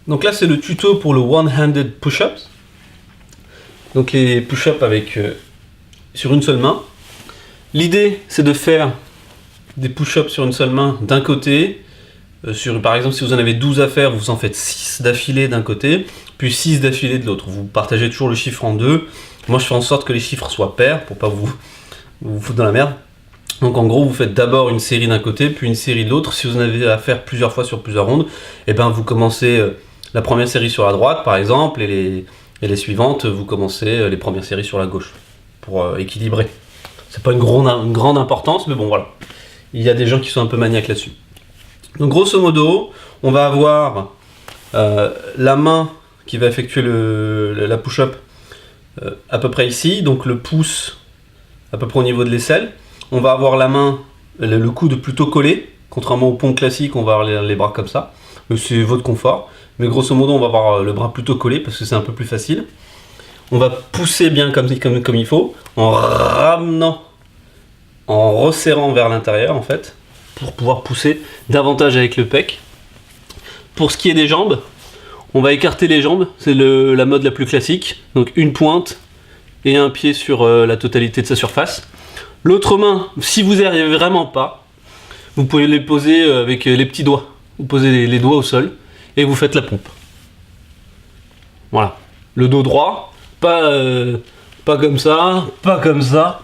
Donc là c'est le tuto pour le one-handed push-ups. Donc les push-ups avec sur une seule main. L'idée c'est de faire des push-ups sur une seule main d'un côté. Par exemple si vous en avez 12 à faire, vous en faites 6 d'affilée d'un côté, puis 6 d'affilée de l'autre. Vous partagez toujours le chiffre en deux. Moi je fais en sorte que les chiffres soient pairs pour pas vous foutre dans la merde. Donc en gros vous faites d'abord une série d'un côté, puis une série de l'autre. Si vous en avez à faire plusieurs fois sur plusieurs rondes, et ben vous commencez la première série sur la droite par exemple, et les suivantes vous commencez les premières séries sur la gauche, pour équilibrer. C'est pas une grande importance, mais bon voilà. Il y a des gens qui sont un peu maniaques là-dessus. Donc grosso modo, on va avoir la main qui va effectuer la push-up à peu près ici, donc le pouce à peu près au niveau de l'aisselle. On va avoir la main, le coude plutôt collé, contrairement au pompe classique, on va avoir les bras comme ça. C'est votre confort, mais grosso modo on va avoir le bras plutôt collé parce que c'est un peu plus facile. On va pousser bien comme il faut, en ramenant, en resserrant vers l'intérieur en fait, pour pouvoir pousser davantage avec le pec. Pour ce qui est des jambes, on va écarter les jambes, c'est la mode la plus classique, donc une pointe et un pied sur la totalité de sa surface. L'autre main, si vous n'y arrivez vraiment pas, vous pouvez les poser avec les petits doigts. Vous posez les doigts au sol et vous faites la pompe. Voilà. Le dos droit, pas comme ça, pas comme ça.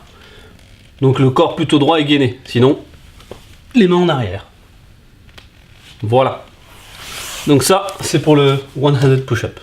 Donc le corps plutôt droit et gainé. Sinon, les mains en arrière. Voilà. Donc ça, c'est pour le one-handed push-up.